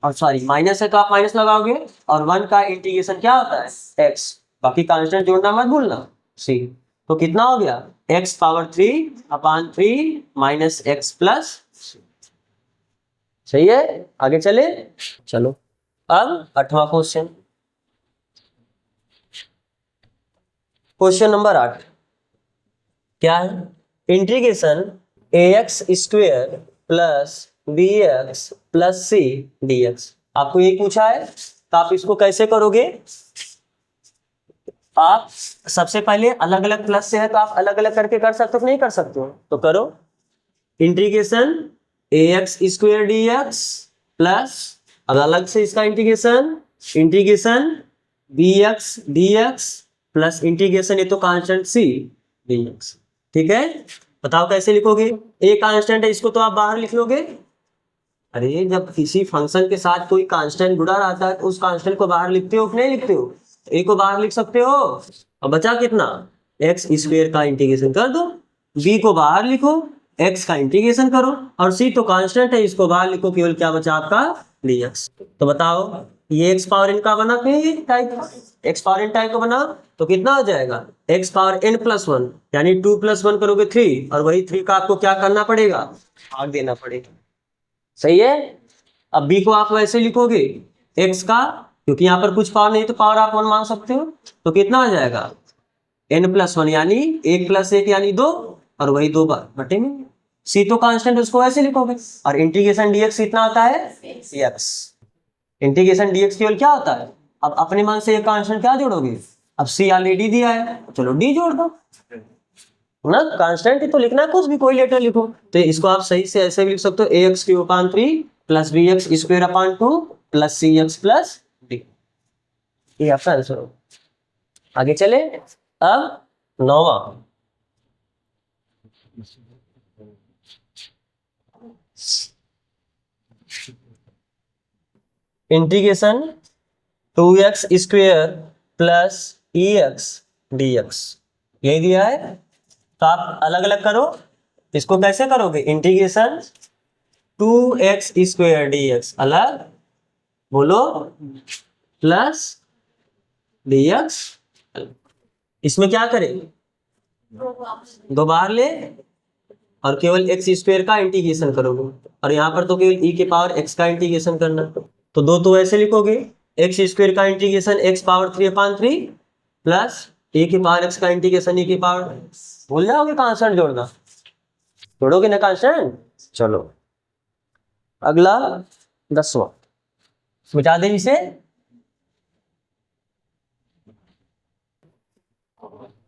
और सॉरी माइनस है तो आप माइनस लगाओगे, और 1 का इंटीग्रेशन क्या होता है x, बाकी कांस्टेंट जोड़ना मत भूलना c। तो कितना हो गया x power 3/3 minus x plus, सही है। आगे चले, चलो अब 8वां क्वेश्चन, क्वेश्चन नंबर 8 क्या है, integration ax² plus bx plus c dx। आपको ये पूछा है, तो आप इसको कैसे करोगे। आप सबसे पहले अलग अलग प्लस से है तो आप अलग अलग करके कर सकते हो, नहीं कर सकते हो तो करो। इंटीग्रेशन ax² dx प्लस, अब अलग से इसका integration bx dx plus integration, ये तो कांस्टेंट c dx। ठीक है, बताओ कैसे लिखोगे। ए कांस्टेंट है, इसको तो आप बाहर लिख लोगे। अरे जब किसी फंक्शन के साथ कोई कांस्टेंट जुड़ा रहता है तो उस कांस्टेंट को बाहर लिखते हो कि नहीं लिखते हो, ए को बाहर लिख सकते हो। अब बचा कितना, x² का इंटीग्रेशन कर दो, b को बाहर लिखो, x का इंटीग्रेशन करो, और c तो कांस्टेंट है इसको बाहर लिखो, केवल क्या बचा आपका dx। तो बताओ ये x पावर n का बना कि ये type, x power n type का बना, तो कितना हो जाएगा x पावर n+1 यानी 2+1 करोगे 3, और वही 3 का आपको क्या करना पड़ेगा, भाग देना पड़ेगा। सही है। अब b को आप वैसे लिखोगे x का, क्योंकि यहाँ पर कुछ पावर नहीं तो पावर आप 1 मान सकते हो, तो कितना आ जाएगा n+1 यानी 1 + 1 यानी 2, और वही 2 बार बटे में c तो कांस्टेंट उसको ऐसे लिखोगे, और इंटीग्रेशन dx कितना आता है x। इंटीग्रेशन dx केवल क्या होता है, अब अपने मन से ये कांस्टेंट क्या जोड़ोगे, अब c ऑलरेडी दिया है चलो d जोड़ दो ना, कांस्टेंट ही तो लिखना है, कुछ भी कोई लेटर लिखो। तो इसको आप सही से ऐसे भी लिख सकते हो ax³ plus bx² plus cx plus d, ये आपका आंसर हो। आगे चले, अब 9वां, integration 2x² plus ex dx, यही दिया है। तो आप अलग अलग करो, इसको कैसे करोगे, इंटीग्रेशन 2x² dx अलग बोलो प्लस dx, इसमें क्या करें, 2 बार ले और केवल x² का इंटीग्रेशन करोगे, और यहाँ पर तो केवल e के पावर x का इंटीग्रेशन करना, तो 2 तो ऐसे लिखोगे x² का integration x power 3/3 plus e के पावर x का इंटीग्रेशन e की पावर, भूल जाओगे कांस्टेंट जोड़ना, जोड़ोगे ना कांस्टेंट। चलो अगला 10वां, मिटा दें इसे।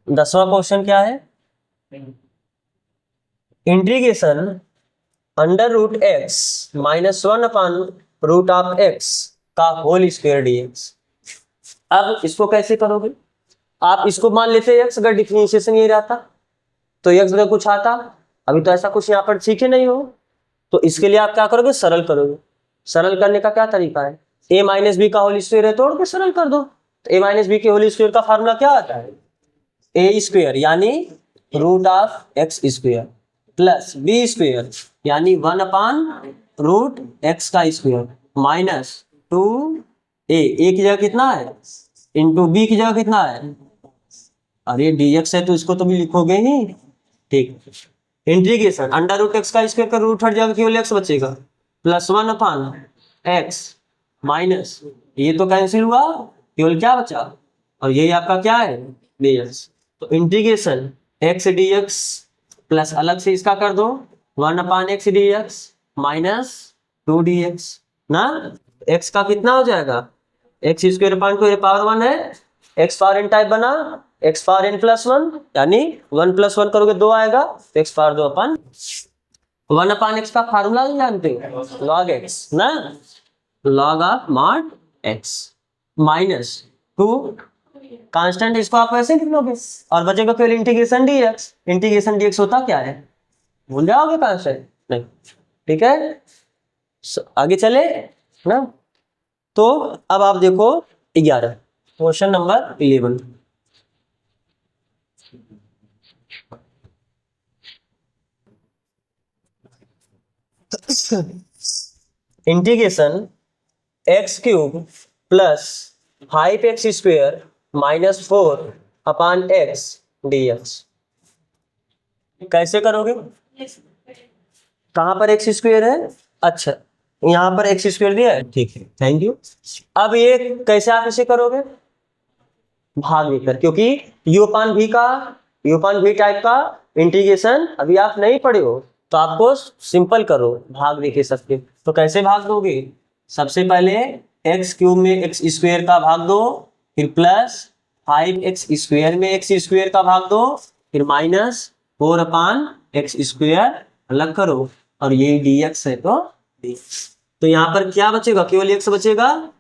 10वां क्वेश्चन क्या है, इंटीग्रेशन √x - 1/√x का होल स्क्वायर dx। अब इसको कैसे करोगे? आप इसको मान लेते x, अगर डिफरेंशिएशन ये रहता तो x अगर कुछ आता, अभी तो ऐसा कुछ यहाँ पर सीखे नहीं हो, तो इसके लिए आप क्या करोगे? सरल करोगे। सरल करने का क्या तरीका है? a माइनस बी का होल स्क्वायर है, तोड़ के सरल कर दो। तो a माइनस बी के होल स्क्वायर का फार्मूला क्या आता है? a स्क्वायर यानी root of x square plus b square यानी 1/√x का स्क्वायर माइनस 2a की जगह कितना है इंटू बी की जगह कितना है, अरे dx है तो इसको तो भी लिखोगे ही, ठीक। इंटीग्रेशन √x का स्क्वायर का रूट हट जाएगा, केवल x बचेगा प्लस 1/x माइनस ये तो कैंसिल हुआ, केवल क्या बचा, और ये आपका क्या है dx। तो इंटीग्रेशन x dx प्लस अलग से इसका कर दो 1/x dx माइनस 2dx ना, x का कितना हो जाएगा x स्क्वायर अपान 2 पावर 1 है, x पावर n टाइप बना, x पावर n प्लस 1 यानी 1 प्लस 1 करोगे 2 आएगा, तो x पावर 2 अपान 1/x का फार्मूला नहीं जानते log x ना, log of mod x minus 2 constant, इसको आप ऐसे लिख लोगे और बचेगा केवल इंटीग्रेशन dx। इंटीग्रेशन dx होता क्या है, भूल जाओगे कांस्टेंट नहीं, ठीक है। आगे चले ना, तो अब आप देखो 11 question number 11। Integration x³ plus 5x square minus 4/x dx कैसे करोगे? कहां पर x स्क्वायर है, अच्छा यहाँ पर x स्क्वायर दिया है, ठीक है, थैंक यू। अब ये कैसे आप इसे करोगे? भाग लेकर, क्योंकि u/v टाइप का इंटीग्रेशन अभी आप नहीं पढ़े हो, तो आपको सिंपल करो, भाग देखे सकते। तो कैसे भाग दोगे? सबसे पहले x³ में x स्क्वायर का भाग दो, फिर प्लस 5x स्क्वायर में x स्क्वायर का भाग दो, फिर माइनस 4/x स्क्वायर अलग करो, और ये dx है तो dx। तो यहाँ पर क्या बचेगा? केवल x बचेगा,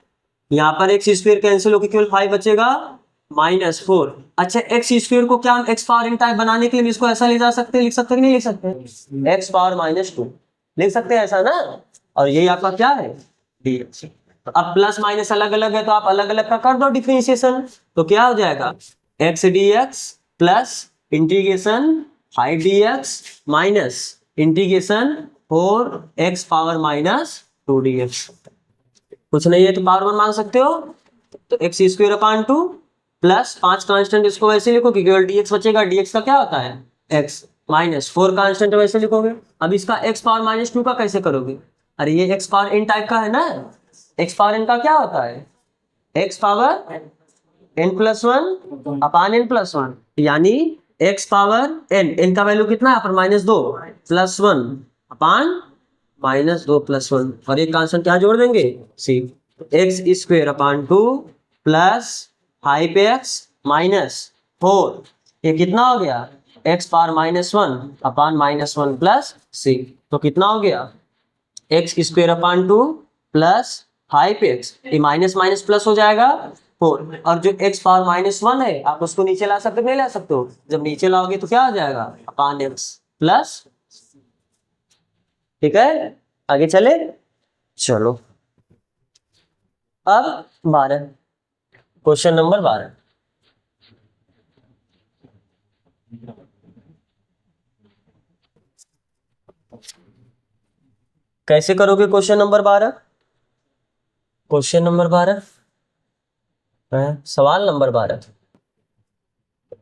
यहाँ पर x स्क्वायर कैंसिल होकर केवल 5 बचेगा माइनस 4। अच्छा x स्क्वायर को क्या x पावर n टाइप बनाने के लिए इसको ऐसा ले जा सकते हैं, लिख सकते हैं कि नहीं लिख सकते? x पावर -2 लिख सकते हैं ऐसा ना, और ये आपका क्या है dx। तो अब प्लस माइनस अलग अलग है तो आप अलग अलग का कर दो डिफरेंशिएशन, तो क्या हो जाएगा x dx plus integration 5 dx minus integration 4x power -2 dx। कुछ नहीं है तो पावर 1 मान सकते हो, तो x square upon 2 plus 5 constant, इसको वैसे लिखो कि केवल dx बचेगा, dx का क्या होता है x माइनस 4 कांस्टेंट वैसे लिखोगे। अब इसका x पावर -2 का कैसे करोगे? अरे ये x पावर n टाइप का है ना, x पावर n का क्या होता है x पावर n प्लस 1 अपान n प्लस 1 यानी x पावर n का वैल्यू कितना है पर -2 प्लस 1 अपान -2 प्लस 1, और एक कांस्टेंट क्या जोड़ देंगे c, x square upon 2 plus 5x minus 4, ये कितना हो गया x पावर -1 अपान -1 प्लस c, तो कितना हो गया x square upon 2 plus 5x, ये माइनस माइनस प्लस हो जाएगा 4, और जो x पावर -1 है आप उसको नीचे ला सकते हो नहीं ला सकते हो, जब नीचे लाओगे तो क्या हो जाएगा अपान x प्लस, ठीक है। आगे चले, चलो अब 12 क्वेश्चन नंबर 12। कैसे करोगे क्वेश्चन नंबर 12? क्वेश्चन नंबर 12 सवाल number 12,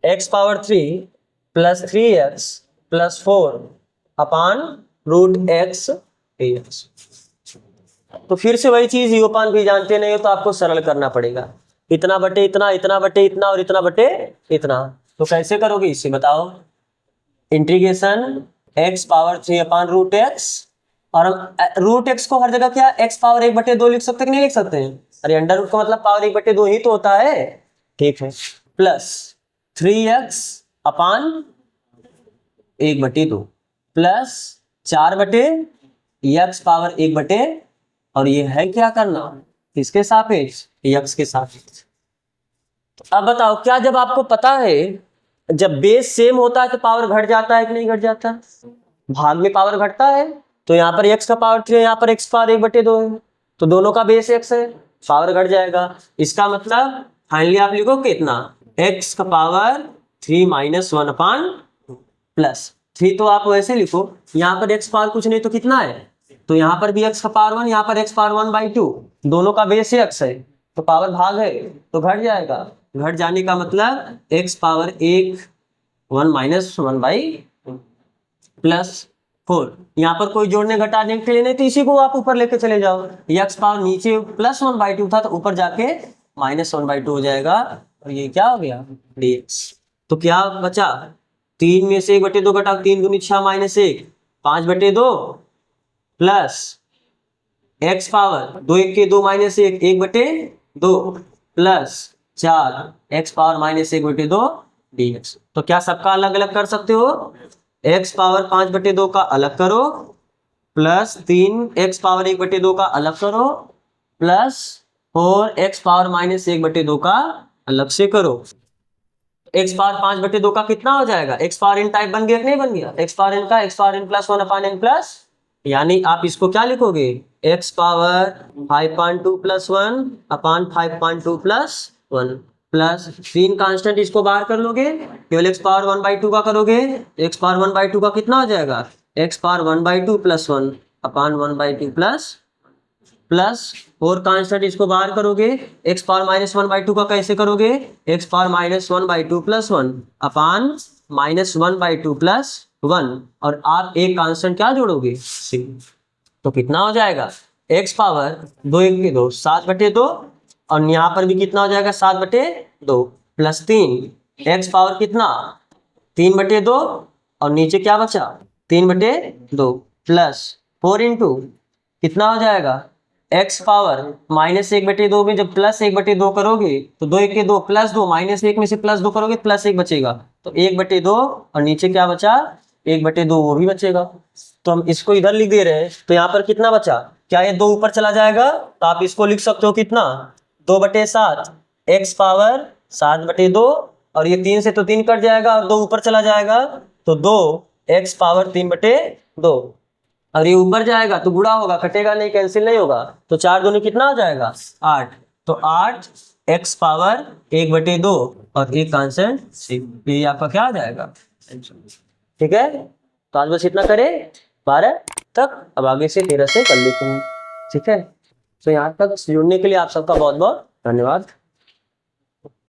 x power 3 plus 3x plus 4 अपान √x dx। तो फिर से वही चीज u/v भी जानते नहीं हो तो आपको सरल करना पड़ेगा, इतना बटे इतना, इतना बटे इतना और इतना बटे इतना। तो कैसे करोगे इसे बताओ? इंटीग्रेशन x पावर 3 अपान √x, और √x को हर जगह क्या x पावर 1/2 लिख सकते हैं कि नहीं लिख सकते हैं? अरे अंडर रूट का मतलब पावर 1/2 ही तो होता है, ठीक है, प्लस 3x अपान 1/2 प्लस 4/x पावर 1/, और ये है क्या करना किसके सापेक्ष x के सापेक्ष, अब बताओ, क्या जब आपको पता है जब बेस सेम होता है तो पावर घट जाता है कि नहीं घट जाता? भाग में पावर घटता है। तो यहाँ पर x का पावर 3 है, यहाँ पर x पावर 1/2 है, तो दोनों का बेस x है, पावर घट जाएगा। इसका मतलब फाइनली आप लिखो कितना, x का पावर 3 - 1 अपान प्लस 3, तो आप वैसे लिखो, यहाँ पर x पावर कुछ नहीं तो कितना है, तो यहाँ पर भी x का पावर 1, यहाँ पर x पावर 1/2, दोनों का बेस ही x है, तो पावर भाग है तो घट जाएगा। घट जाने का मतलब x पावर 1 +4। यहाँ पर कोई जोड़ने घटाने के लिए नहीं, तो इसी को आप ऊपर लेके चले जाओ। x पावर नीचे +1/2 था तो ऊपर जाके -1/2 हो जाएगा, और ये क्या हो गया dx। तो क्या बचा, 3 में से 1/2 घटाओ, 3 दूनी 6 -1 5/2 प्लस x पावर 2 1 के 2 -1 1/2 प्लस 4 x पावर -1/2 dx। तो क्या सबका अलग अलग कर सकते हो, x पावर 5/2 का अलग करो, प्लस 3 x पावर 1/2 का अलग करो, प्लस 4 x पावर -1/2 का अलग से करो। x पावर 5/2 का कितना हो जाएगा, x पावर n टाइप बन गया कि नहीं बन गया, x पावर n का x पावर n +1 अपान n प्लस, यानी आप इसको क्या लिखोगे, x पावर 5.2 + 1 अपान 5.2 + 1 प्लस 3 कांस्टेंट, इसको बाहर कर लोगे, केवल x पावर 1/2 का करोगे, x पावर 1/2 का कितना हो जाएगा, x पावर 1/2 + 1 अपान 1/2 प्लस 4 कांस्टेंट, इसको बाहर करोगे, x पावर -1/2 का कैसे करोगे, x पावर -1/2 + 1 अपान -1/2 + 1, और आप एक कांस्टेंट क्या जोड़ोगे, c। तो कितना हो जाएगा, x पावर 2 1 के 2 7/2, और यहाँ पर भी कितना हो जाएगा 7/2 प्लस 3 x पावर कितना 3/2, और नीचे क्या बचा 3/2 प्लस 4 इंटू कितना हो जाएगा x पावर -1/2 में जब +1/2 करोगे तो 2 1 के 2 +2 -1 में से +2 करोगे +1 बचेगा, तो 1/2, और नीचे क्या बचा 1/2 वो भी बचेगा। तो हम इसको इधर लिख दे रहे हैं, तो यहाँ पर कितना बचा, क्या ये 2 ऊपर चला जाएगा, तो आप इसको लिख सकते हो कितना 2/7 x पावर 7/2, और ये 3 से तो 3 कट जाएगा और 2 ऊपर चला जाएगा, तो 2 x पावर 3/2, और ये ऊपर जाएगा तो गुणा होगा, कटेगा नहीं, कैंसिल नहीं होगा, तो 4 दूनी कितना हो जाएगा 8, तो 8 x पावर 1/2 और एक कांस्टेंट c, ये आपका क्या आ जाएगा। ठीक है, तो आज बस इतना करें 12 तक, अब आगे से 13 से कर लेते हैं। ठीक है, तो यहाँ तक जुड़ने के लिए आप सबका बहुत बहुत धन्यवाद।